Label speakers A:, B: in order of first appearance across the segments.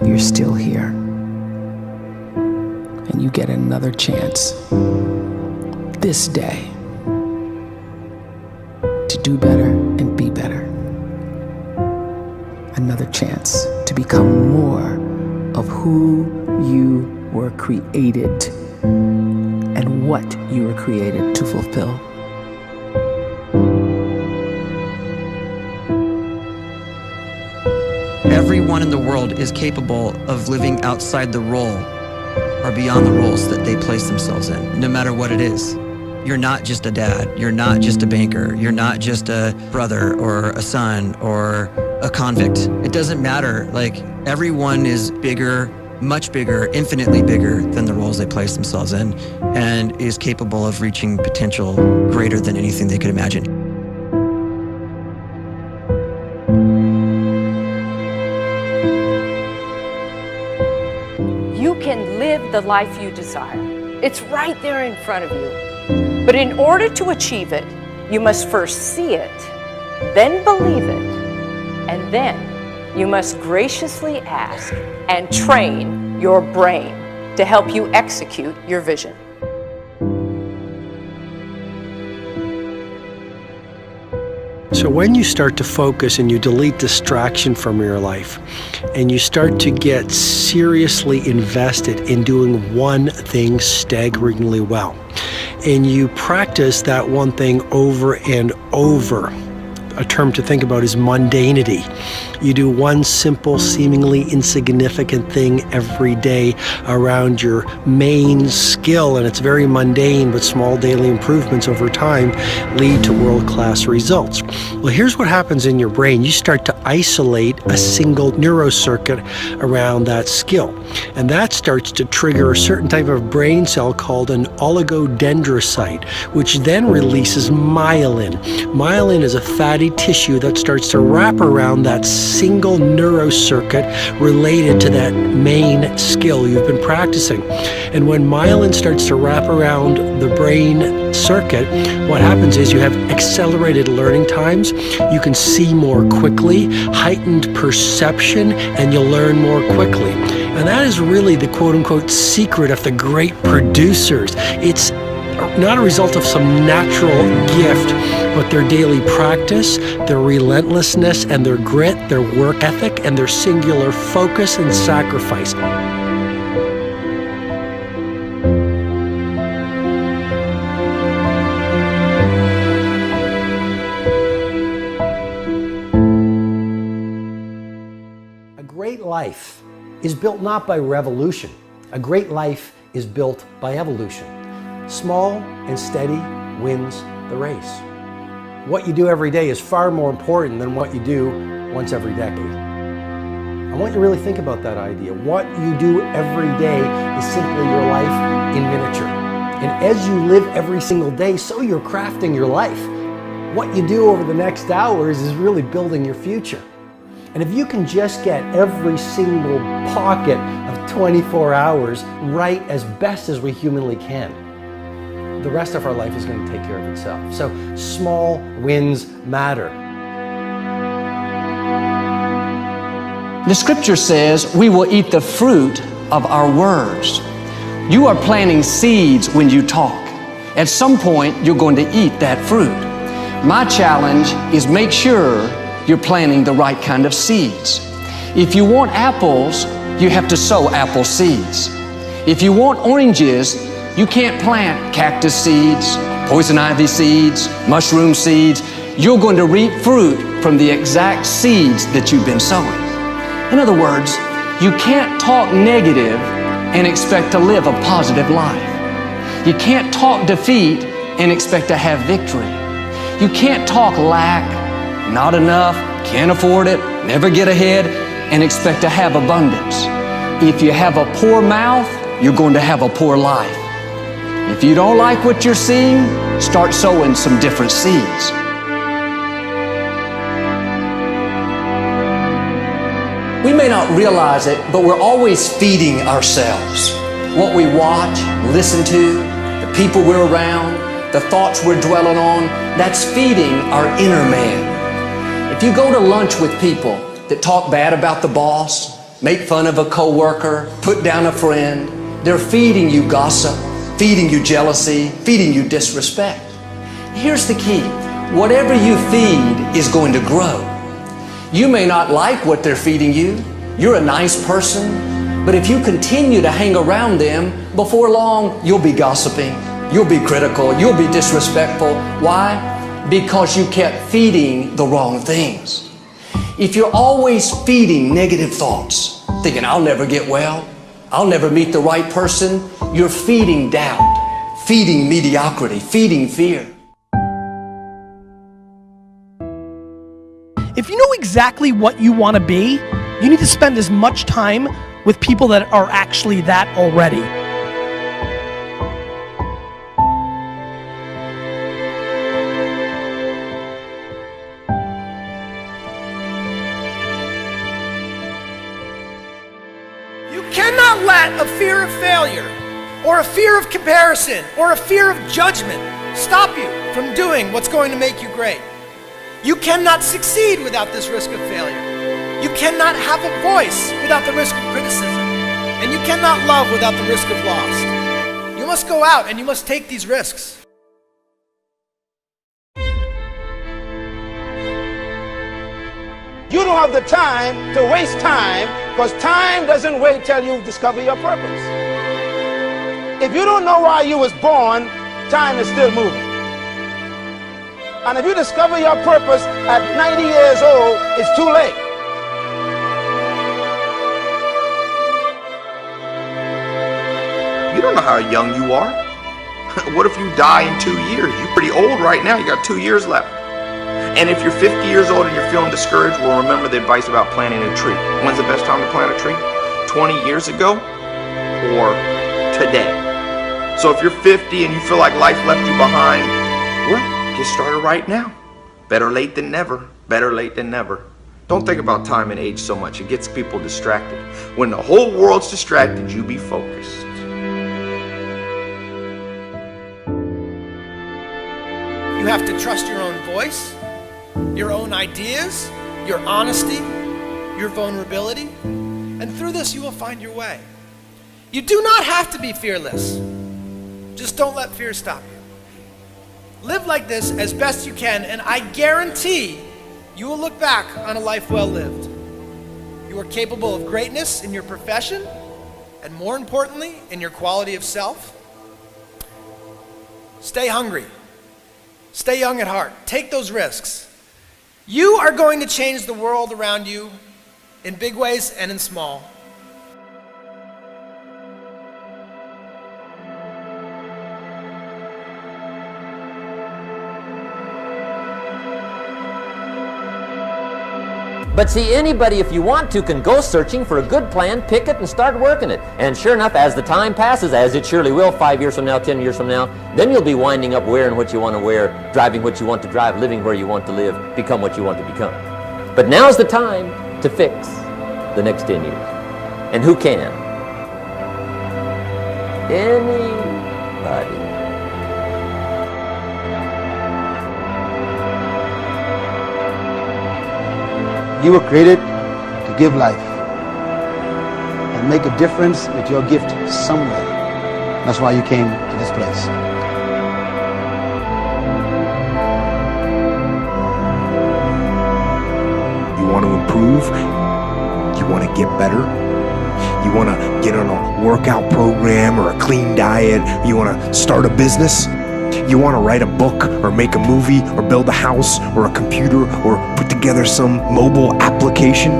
A: you're still here. And you get another chance this day to do better and be better. Another chance to become more of who you were created and what you were created to fulfill.
B: Everyone in the world is capable of living outside the role or beyond the roles that they place themselves in, no matter what it is. You're not just a dad, you're not just a banker, you're not just a brother or a son or a convict. It doesn't matter. Like, everyone is bigger, much bigger, infinitely bigger than the roles they place themselves in, and is capable of reaching potential greater than anything they could imagine.
C: You can live the life you desire. It's right there in front of you. But in order to achieve it, you must first see it, then believe it, and then you must graciously ask and train your brain to help you execute your vision.
D: So when you start to focus and you delete distraction from your life, and you start to get seriously invested in doing one thing staggeringly well, and you practice that one thing over and over, a term to think about is mundanity. You do one simple, seemingly insignificant thing every day around your main skill, and it's very mundane, but small daily improvements over time lead to world-class results. Well, here's what happens in your brain. You start to isolate a single neurocircuit around that skill, and that starts to trigger a certain type of brain cell called an oligodendrocyte, which then releases myelin. Myelin is a fatty tissue that starts to wrap around that single neurocircuit related to that main skill you've been practicing. And when myelin starts to wrap around the brain circuit, what happens is you have accelerated learning times, you can see more quickly, heightened perception, and you'll learn more quickly. And that is really the quote-unquote secret of the great producers. It's not a result of some natural gift, but their daily practice, their relentlessness and their grit, their work ethic, and their singular focus and sacrifice. A great life is built not by revolution. A great life is built by evolution. Small and steady wins the race. What you do every day is far more important than what you do once every decade. I want you to really think about that idea. What you do every day is simply your life in miniature. And as you live every single day, so you're crafting your life. What you do over the next hours is really building your future. And if you can just get every single pocket of 24 hours right as best as we humanly can, the rest of our life is going to take care of itself. So small wins matter.
E: The scripture says we will eat the fruit of our words. You are planting seeds when you talk. At some point, you're going to eat that fruit. My challenge is make sure you're planting the right kind of seeds. If you want apples, you have to sow apple seeds. If you want oranges, you can't plant cactus seeds, poison ivy seeds, mushroom seeds. You're going to reap fruit from the exact seeds that you've been sowing. In other words, you can't talk negative and expect to live a positive life. You can't talk defeat and expect to have victory. You can't talk lack, not enough, can't afford it, never get ahead, and expect to have abundance. If you have a poor mouth, you're going to have a poor life. If you don't like what you're seeing, start sowing some different seeds. We may not realize it, but we're always feeding ourselves. What we watch, listen to, the people we're around, the thoughts we're dwelling on, that's feeding our inner man. If you go to lunch with people that talk bad about the boss, make fun of a coworker, put down a friend. They're feeding you gossip, feeding you jealousy, feeding you disrespect. Here's the key. Whatever you feed is going to grow. You may not like what they're feeding you. You're a nice person, but if you continue to hang around them, before long, you'll be gossiping, you'll be critical, you'll be disrespectful. Why? Because you kept feeding the wrong things. If you're always feeding negative thoughts, thinking, I'll never get well, I'll never meet the right person, you're feeding doubt, feeding mediocrity, feeding fear.
F: If you know exactly what you want to be, you need to spend as much time with people that are actually that already. You cannot let a fear of failure, or a fear of comparison, or a fear of judgment stop you from doing what's going to make you great. You cannot succeed without this risk of failure. You cannot have a voice without the risk of criticism. And you cannot love without the risk of loss. You must go out and you must take these risks.
G: You don't have the time to waste time, because time doesn't wait till you discover your purpose. If you don't know why you was born, time is still moving. And if you discover your purpose at 90 years old, it's too late.
H: You don't know how young you are. What if you die in 2 years? You're pretty old right now. You got 2 years left. And if you're 50 years old and you're feeling discouraged, well, remember the advice about planting a tree. When's the best time to plant a tree? 20 years ago or today? So if you're 50 and you feel like life left you behind, well, get started right now. Better late than never. Better late than never. Don't think about time and age so much. It gets people distracted. When the whole world's distracted, you be focused.
F: You have to trust your own voice, your own ideas, your honesty, your vulnerability, and through this you will find your way. You do not have to be fearless. Just don't let fear stop you. Live like this as best you can, and I guarantee you will look back on a life well lived. You are capable of greatness in your profession, and more importantly, in your quality of self. Stay hungry. Stay young at heart. Take those risks. You are going to change the world around you in big ways and in small.
I: But see, anybody, if you want to, can go searching for a good plan, pick it, and start working it. And sure enough, as the time passes, as it surely will 5 years from now, 10 years from now, then you'll be winding up wearing what you want to wear, driving what you want to drive, living where you want to live, become what you want to become. But now's the time to fix the next 10 years. And who can? Anybody.
G: You were created to give life and make a difference with your gift somewhere. That's why you came to this place.
J: You want to improve? You want to get better? You want to get on a workout program or a clean diet? You want to start a business? You want to write a book or make a movie or build a house or a computer or put together some mobile application?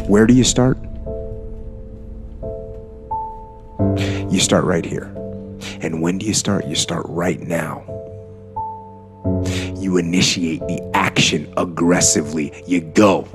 J: Where do you start? You start right here. And when do you start? You start right now. You initiate the action aggressively. You go.